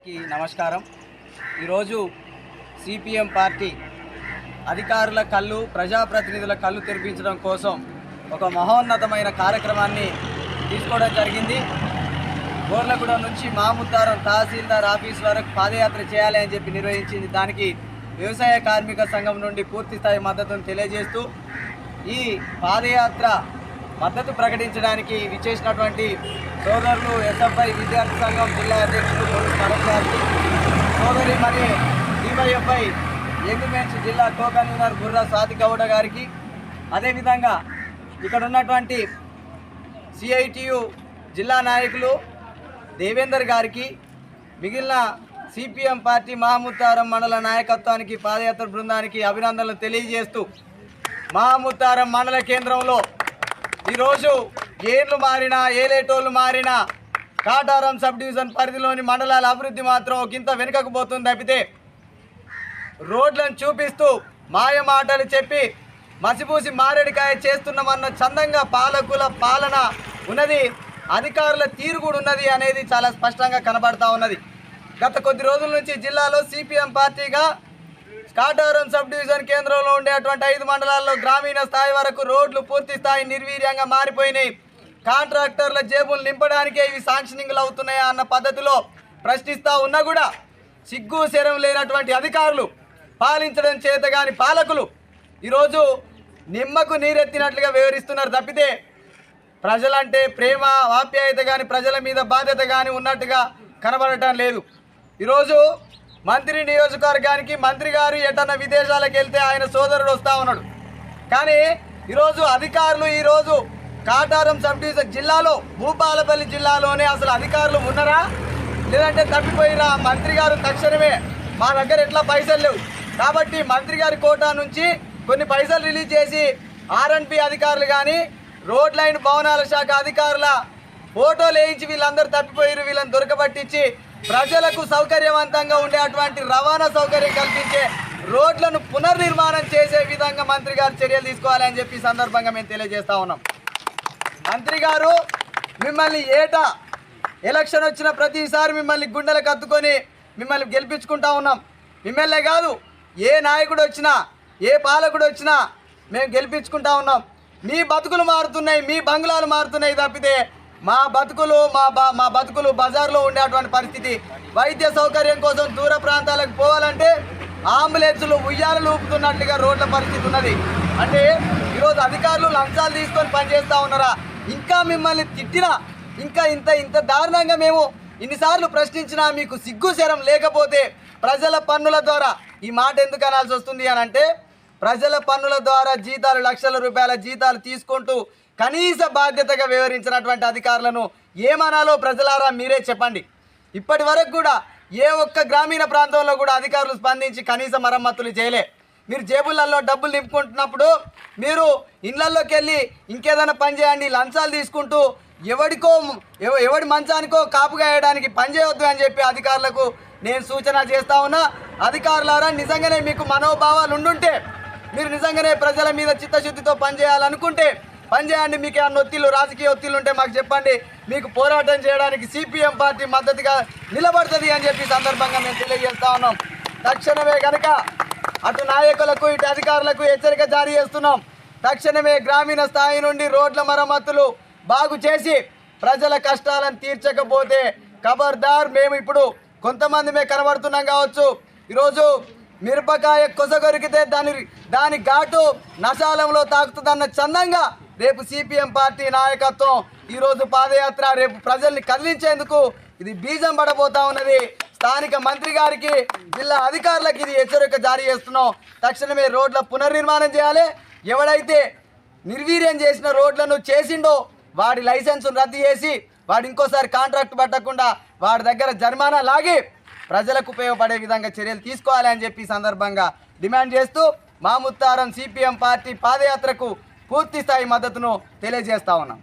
నమస్కారం. ఈరోజు CPM party అధికారుల కళ్ళు ప్రజాప్రతినిధుల కళ్ళు తెరిపించడం కోసం ఒక మహోన్నతమైన కార్యక్రమాన్ని తీసుకోవడం జరిగింది. గోర్లగూడెం నుంచి మాముతారం తహసీల్దార్ ఆఫీస్ వరకు పాదయాత్ర చేయాలి అని చెప్పి నిర్వహించింది. దానికి వ్యవసాయ కార్మిక సంఘం నుండి పూర్తి స్థాయి మద్దతును తెలియజేస్తూ ఈ పాదయాత్ర మద్దతు ప్రకటించడానికి విచ్చేసినటువంటి సోదరులు ఎస్ఎఫ్ఐ విద్యార్థి సంఘం జిల్లా అధ్యక్షులు కడప సోదరి మరి డివైఎఫ్ఐ యంగ్ జిల్లా కో కన్వీనర్ బుర్రా స్వాతి గౌడ గారికి, అదేవిధంగా ఇక్కడ ఉన్నటువంటి సిఐటియు జిల్లా నాయకులు దేవేందర్ గారికి, మిగిలిన సిపిఎం పార్టీ మహమూతారం మండల నాయకత్వానికి పాదయాత్ర బృందానికి అభినందనలు తెలియజేస్తూ మహమూతారం మండల కేంద్రంలో ఈరోజు ఏర్లు మారినా ఏలేటోళ్ళు మారినా కాటారం సబ్ డివిజన్ పరిధిలోని మండలాల అభివృద్ధి మాత్రం ఒకంత వెనుకకు పోతుంది తప్పితే రోడ్లను చూపిస్తూ మాయ మాటలు చెప్పి మసిపూసి మారేడికాయ చేస్తున్నామన్న చందంగా పాలకుల పాలన ఉన్నది, అధికారుల తీరు కూడా ఉన్నది అనేది చాలా స్పష్టంగా కనబడతా ఉన్నది. గత కొద్ది రోజుల నుంచి జిల్లాలో సిపిఎం పార్టీగా కాటారం సబ్ డివిజన్ కేంద్రంలో ఉండేటువంటి 5 మండలాల్లో గ్రామీణ స్థాయి వరకు రోడ్లు పూర్తి స్థాయి నిర్వీర్యంగా మారిపోయినాయి. కాంట్రాక్టర్ల జేబులు నింపడానికే ఇవి శాంక్షనింగ్లు అవుతున్నాయా అన్న పద్ధతిలో ప్రశ్నిస్తూ ఉన్నా కూడా సిగ్గు శరం లేనటువంటి అధికారులు, పాలించడం చేతగాని పాలకులు ఈరోజు నిమ్మకు నీరెత్తినట్లుగా వివరిస్తున్నారు తప్పితే ప్రజలంటే ప్రేమ ఆప్యాయత కానీ ప్రజల మీద బాధ్యత కానీ ఉన్నట్టుగా కనబడటం లేదు. ఈరోజు మంత్రి నియోజకవర్గానికి మంత్రి గారు ఎటన్నా విదేశాలకు వెళ్తే ఆయన సోదరుడు వస్తూ ఉన్నాడు. కానీ ఈరోజు అధికారులు ఈరోజు కాటారం సబ్ డివిజన్ జిల్లాలో భూపాలపల్లి జిల్లాలోనే అసలు అధికారులు ఉన్నారా లేదంటే తప్పిపోయిన మంత్రి గారు తక్షణమే మా దగ్గర ఎట్లా పైసలు లేవు కాబట్టి మంత్రి గారి కోటా నుంచి కొన్ని పైసలు రిలీజ్ చేసి ఆర్ఎండ్బి అధికారులు కానీ రోడ్ లైన్ భవనాల శాఖ అధికారుల ఫోటోలు వేయించి వీళ్ళందరూ తప్పిపోయారు, వీళ్ళని దొరకబట్టించి ప్రజలకు సౌకర్యవంతంగా ఉండేటువంటి రవాణా సౌకర్యం కల్పించే రోడ్లను పునర్నిర్మాణం చేసే విధంగా మంత్రి గారు చర్యలు తీసుకోవాలని చెప్పి సందర్భంగా మేము తెలియజేస్తా ఉన్నాం. మంత్రి గారు మిమ్మల్ని ఏటా ఎలక్షన్ వచ్చిన ప్రతిసారి మిమ్మల్ని గుండెలకు అత్తుకొని మిమ్మల్ని గెలిపించుకుంటా ఉన్నాం. మిమ్మల్నే కాదు ఏ నాయకుడు వచ్చినా ఏ పాలకుడు వచ్చినా మేము గెలిపించుకుంటా ఉన్నాం. మీ బతుకులు మారుతున్నాయి, మీ బంగ్లాలు మారుతున్నాయి తప్పితే మా బతుకులు బజార్లో ఉండేటువంటి పరిస్థితి. వైద్య సౌకర్యం కోసం దూర ప్రాంతాలకు పోవాలంటే అంబులెన్సులు ఉయ్యాలలు ఊపుతున్నట్లుగా రోడ్ల పరిస్థితి ఉన్నది. అంటే ఈరోజు అధికారులు లంచాలు తీసుకొని పనిచేస్తూ ఉన్నారా? ఇంకా మిమ్మల్ని తిట్టినా ఇంకా ఇంత దారుణంగా మేము ఇన్నిసార్లు ప్రశ్నించినా మీకు సిగ్గు శరం లేకపోతే ప్రజల పన్నుల ద్వారా ఈ మాట ఎందుకు అనాల్సి వస్తుంది అని అంటే ప్రజల పన్నుల ద్వారా జీతాలు లక్షల రూపాయల జీతాలు తీసుకుంటూ కనీస బాధ్యతగా వివరించినటువంటి అధికారులను ఏమనాలో ప్రజలారా మీరే చెప్పండి. ఇప్పటి వరకు కూడా ఏ ఒక్క గ్రామీణ ప్రాంతంలో కూడా అధికారులు స్పందించి కనీస మరమ్మతులు చేయలే. మీరు జేబులలో డబ్బులు నింపుకుంటున్నప్పుడు మీరు ఇళ్లలోకి వెళ్ళి ఇంకేదైనా పని చేయండి, లంచాలు తీసుకుంటూ ఎవడి మంచానికో కాపుగా వేయడానికి పని చేయవద్దు అని చెప్పి అధికారులకు నేను సూచన చేస్తా ఉన్నా. అధికారులారా నిజంగానే మీకు మనోభావాలు ఉండుంటే మీరు నిజంగానే ప్రజల మీద చిత్తశుద్ధితో పనిచేయాలనుకుంటే పనిచేయండి. మీకు ఏమన్నా ఒత్తిళ్ళు రాజకీయ ఒత్తిళ్ళు ఉంటే మాకు చెప్పండి, మీకు పోరాటం చేయడానికి సిపిఎం పార్టీ మద్దతుగా నిలబడుతుంది అని చెప్పి సందర్భంగా మేము తెలియజేస్తా ఉన్నాం. తక్షణమే కనుక అటు నాయకులకు ఇటు అధికారులకు హెచ్చరిక జారీ చేస్తున్నాం. తక్షణమే గ్రామీణ స్థాయి నుండి రోడ్ల మరమ్మతులు బాగు చేసి ప్రజల కష్టాలను తీర్చకపోతే ఖబర్దార్ మేము ఇప్పుడు కొంతమందిమే కనబడుతున్నాం కావచ్చు. ఈరోజు మిరపకాయ కొసగొరికితే దాని ఘాటు నశాలంలో తాకుతుందన్న చందంగా రేపు సిపిఎం పార్టీ నాయకత్వం ఈరోజు పాదయాత్ర రేపు ప్రజల్ని కదిలించేందుకు ఇది బీజం పడబోతా ఉన్నది. స్థానిక మంత్రి గారికి జిల్లా అధికారులకు ఇది హెచ్చరిక జారీ చేస్తున్నాం. తక్షణమే రోడ్ల పునర్నిర్మాణం చేయాలి. ఎవడైతే నిర్వీర్యం చేసిన రోడ్లను చేసిండో వాడి లైసెన్సును రద్దు చేసి వాడు ఇంకోసారి కాంట్రాక్ట్ పట్టకుండా వాడి దగ్గర జరిమానా లాగి ప్రజలకు ఉపయోగపడే విధంగా చర్యలు తీసుకోవాలి అని చెప్పి సందర్భంగా డిమాండ్ చేస్తూ మాముతారం సిపిఎం పార్టీ పాదయాత్రకు పూర్తి స్థాయి మద్దతును తెలియజేస్తా ఉన్నాం.